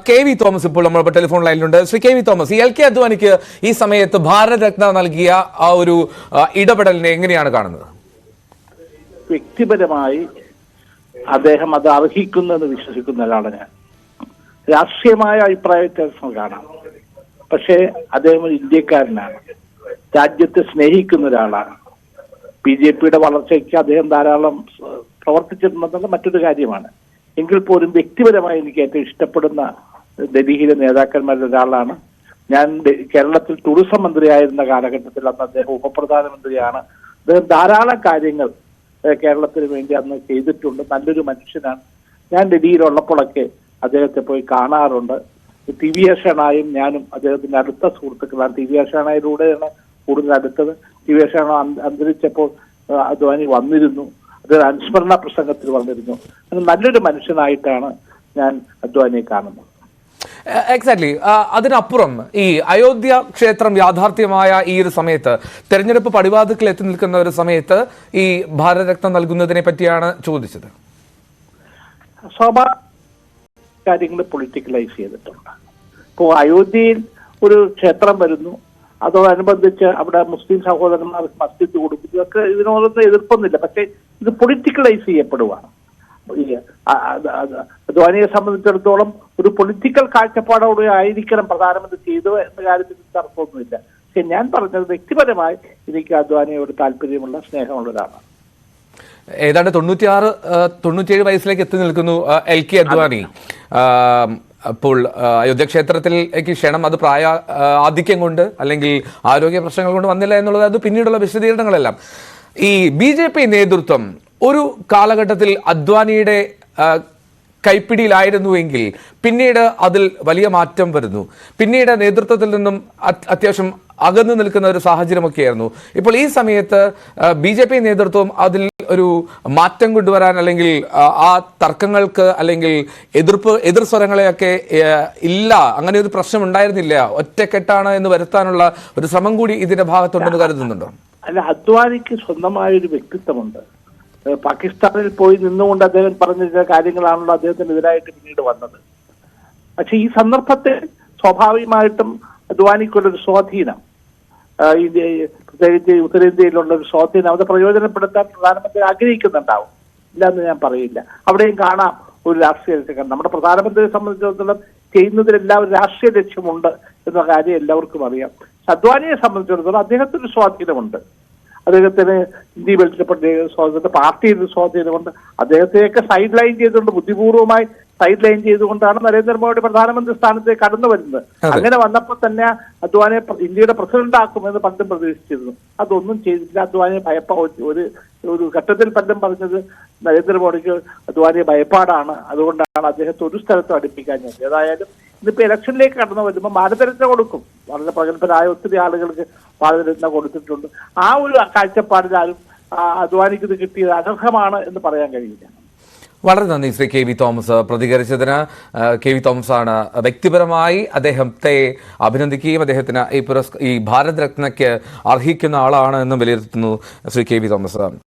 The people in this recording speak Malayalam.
കെ വി തോമസ് ഇപ്പോൾ നമ്മൾ ടെലിഫോൺ ലൈനിലുണ്ട്. Shri K V Thomas, L K അദ്വാനിക്ക് ഈ സമയത്ത് ഭാരതരത്ന നൽകിയ ആ ഒരു ഇടപെടലിനെ എങ്ങനെയാണ് കാണുന്നത്? വ്യക്തിപരമായി അദ്ദേഹം അത് അർഹിക്കുന്നെന്ന് വിശ്വസിക്കുന്ന ഒരാളാണ് ഞാൻ. രാഷ്ട്രീയമായ അഭിപ്രായ വ്യത്യാസം കാണാം, പക്ഷേ അദ്ദേഹം ഒരു ഇന്ത്യക്കാരനാണ്, രാജ്യത്തെ സ്നേഹിക്കുന്ന ഒരാളാണ്. BJP-യുടെ വളർച്ചയ്ക്ക് അദ്ദേഹം ധാരാളം പ്രവർത്തിച്ചിട്ടുണ്ടെന്നുള്ള മറ്റൊരു കാര്യമാണ്. എങ്കിൽ പോലും വ്യക്തിപരമായി എനിക്ക് ഏറ്റവും ഇഷ്ടപ്പെടുന്ന ഡൽഹിയിലെ നേതാക്കന്മാരിൽ ഒരാളാണ്. ഞാൻ കേരളത്തിൽ ടൂറിസം മന്ത്രിയായിരുന്ന കാലഘട്ടത്തിൽ അന്ന് അദ്ദേഹം ഉപപ്രധാനമന്ത്രിയാണ്. അദ്ദേഹം ധാരാളം കാര്യങ്ങൾ കേരളത്തിന് വേണ്ടി അന്ന് ചെയ്തിട്ടുണ്ട്. നല്ലൊരു മനുഷ്യനാണ്. ഞാൻ ഡൽഹിയിലുള്ളപ്പോഴൊക്കെ അദ്ദേഹത്തെ പോയി കാണാറുണ്ട്. TV ഷണായും ഞാനും അദ്ദേഹത്തിന്റെ അടുത്ത സുഹൃത്തുക്കളാണ്. TV ഷണയിലൂടെയാണ് കൂടുതൽ അടുത്തത്. TV ഷണ അന്തരിച്ചപ്പോൾ അദ്വാനി വന്നിരുന്നു. അദ്ദേഹം അനുസ്മരണ പ്രസംഗത്തിൽ വന്നിരുന്നു. നല്ലൊരു മനുഷ്യനായിട്ടാണ് ഞാൻ അദ്വാനിയെ കാണുന്നത്. എക്സാക്ട്ലി. അതിനപ്പുറം ഈ അയോധ്യ ക്ഷേത്രം യാഥാർത്ഥ്യമായ ഈ ഒരു സമയത്ത്, തെരഞ്ഞെടുപ്പ് പടിവാതിക്കൽ എത്തി നിൽക്കുന്ന ഒരു സമയത്ത് ഈ ഭാരതരത്ന നൽകുന്നതിനെ പറ്റിയാണ് ചോദിച്ചത്. സ്വാഭാവിക കാര്യങ്ങൾ പൊളിറ്റിക്കലൈസ് ചെയ്തിട്ടുണ്ട്. ഇപ്പോൾ അയോധ്യയിൽ ഒരു ക്ഷേത്രം വരുന്നു, അതോടനുബന്ധിച്ച് അവിടെ മുസ്ലിം സഹോദരന്മാർ മസ്ജിദ് കൊടുക്കുന്നു. ഇതൊക്കെ ഇതിനോടൊന്നും എതിർപ്പൊന്നുമില്ല, പക്ഷേ ഇത് പൊളിറ്റിക്കലൈസ് ചെയ്യപ്പെടുവാണ്. അദ്വാനിയെ സംബന്ധിച്ചിടത്തോളം ഒരു പൊളിറ്റിക്കൽ കാഴ്ചപ്പാടോടെ ആയിരിക്കണം പ്രധാനമന്ത്രി ചെയ്തത് എന്ന കാര്യത്തിൽ തർക്കമൊന്നുമില്ല. പക്ഷെ ഞാൻ പറഞ്ഞത് വ്യക്തിപരമായി എനിക്ക് അദ്വാനിയോട് താല്പര്യമുള്ള സ്നേഹമുള്ള ഒരാളാണ്. ഏതാണ്ട് 96-97 വയസ്സിലേക്ക് എത്തി നിൽക്കുന്നു എൽ കെ അദ്വാനി. അപ്പോൾ അയോധ്യ ക്ഷേത്രത്തിലേക്ക് ക്ഷണം അത് ആധിക്യം കൊണ്ട് അല്ലെങ്കിൽ ആരോഗ്യ പ്രശ്നങ്ങൾ കൊണ്ട് വന്നില്ല എന്നുള്ളത് അത് പിന്നീടുള്ള വിശദീകരണങ്ങളെല്ലാം. ഈ BJP നേതൃത്വം ഒരു കാലഘട്ടത്തിൽ അദ്വാനിയുടെ കൈപ്പിടിയിലായിരുന്നുവെങ്കിൽ പിന്നീട് അതിൽ വലിയ മാറ്റം വരുന്നു. പിന്നീട് നേതൃത്വത്തിൽ നിന്നും അത്യാവശ്യം അകന്നു നിൽക്കുന്ന ഒരു സാഹചര്യമൊക്കെയായിരുന്നു. ഇപ്പോൾ ഈ സമയത്ത് BJP നേതൃത്വം അതിൽ ഒരു മാറ്റം കൊണ്ടുവരാൻ അല്ലെങ്കിൽ ആ തർക്കങ്ങൾക്ക് അല്ലെങ്കിൽ എതിർ സ്വരങ്ങളെയൊക്കെ ഇല്ല, അങ്ങനെ ഒരു പ്രശ്നം ഉണ്ടായിരുന്നില്ല, ഒറ്റക്കെട്ടാണ് എന്ന് വരുത്താനുള്ള ഒരു ശ്രമം കൂടി ഇതിന്റെ ഭാഗത്തുണ്ടെന്ന് കരുതുന്നുണ്ടോ? അല്ല, അദ്വാനിക്ക് സ്വന്തമായൊരു വ്യക്തിത്വമുണ്ട്. പാകിസ്ഥാനിൽ പോയി നിന്നുകൊണ്ട് അദ്ദേഹം പറഞ്ഞിരുന്ന കാര്യങ്ങളാണല്ലോ അദ്ദേഹത്തിനെതിരായിട്ട് പിന്നീട് വന്നത്. പക്ഷെ ഈ സന്ദർഭത്തിൽ സ്വാഭാവികമായിട്ടും അദ്വാനിക്കുള്ളൊരു സ്വാധീനം, പ്രത്യേകിച്ച് ഉത്തരേന്ത്യയിലുള്ള ഒരു സ്വാധീനം അത് പ്രയോജനപ്പെടുത്താൻ പ്രധാനമന്ത്രി ആഗ്രഹിക്കുന്നുണ്ടാവും. ഇല്ലാന്ന് ഞാൻ പറയില്ല. അവിടെയും കാണാം ഒരു രാഷ്ട്രീയ ലക്ഷ്യം. നമ്മുടെ പ്രധാനമന്ത്രിയെ സംബന്ധിച്ചിടത്തോളം ചെയ്യുന്നതിലെല്ലാം ഒരു രാഷ്ട്രീയ ലക്ഷ്യമുണ്ട് എന്ന കാര്യം എല്ലാവർക്കും അറിയാം. അദ്വാനിയെ സംബന്ധിച്ചിടത്തോളം അദ്ദേഹത്തിന് സ്വാധീനമുണ്ട്. അദ്ദേഹത്തിന് ഇന്ത്യ ബെൽറ്റിലെ പ്രത്യേക സ്വാധീനം, പാർട്ടിയുടെ സ്വാധീനമുണ്ട്. അദ്ദേഹത്തെയൊക്കെ സൈഡ് ലൈൻ ചെയ്തുകൊണ്ട്, ബുദ്ധിപൂർവമായി സൈഡ് ലൈൻ ചെയ്തുകൊണ്ടാണ് നരേന്ദ്രമോദി പ്രധാനമന്ത്രി സ്ഥാനത്തേക്ക് കടന്നു വരുന്നത്. അങ്ങനെ വന്നപ്പോൾ തന്നെ അദ്വാനിയെ ഇന്ത്യയുടെ പ്രസിഡന്റ് ആക്കുമെന്ന് പണ്ടും പ്രതീക്ഷിച്ചിരുന്നു. അതൊന്നും ചെയ്തില്ല. അദ്വാനിയെ ഒരു ഘട്ടത്തിൽ പണ്ടും പറഞ്ഞത് നരേന്ദ്രമോദിക്ക് അദ്വാനിയെ ഭയപ്പാടാണ്, അതുകൊണ്ടാണ് അദ്ദേഹത്തെ ഒരു സ്ഥലത്തും അടുപ്പിക്കാൻ. ഏതായാലും ഇന്നിപ്പോ ഇലക്ഷനിലേക്ക് കടന്നു വരുമ്പോൾ ഭാരതരത്ന കൊടുക്കും. വളരെ പ്രഗത്ഭരായ ഒത്തിരി ആളുകൾക്ക് ഭാരതരത്ന കൊടുത്തിട്ടുണ്ട്. ആ ഒരു കാഴ്ചപ്പാടിലാരും അദ്വാനിക്ക് ഇത് കിട്ടിയത് അനർഹമാണ് എന്ന് പറയാൻ കഴിയില്ല. വളരെ നന്ദി ശ്രീ കെ വി തോമസ് പ്രതികരിച്ചതിന്. കെ വി തോമസ് ആണ് വ്യക്തിപരമായി അദ്ദേഹത്തെ അഭിനന്ദിക്കുകയും അദ്ദേഹത്തിന് ഈ ഭാരതരത്നയ്ക്ക് അർഹിക്കുന്ന ആളാണ് എന്നും വിലയിരുത്തുന്നു ശ്രീ കെ വി തോമസ്.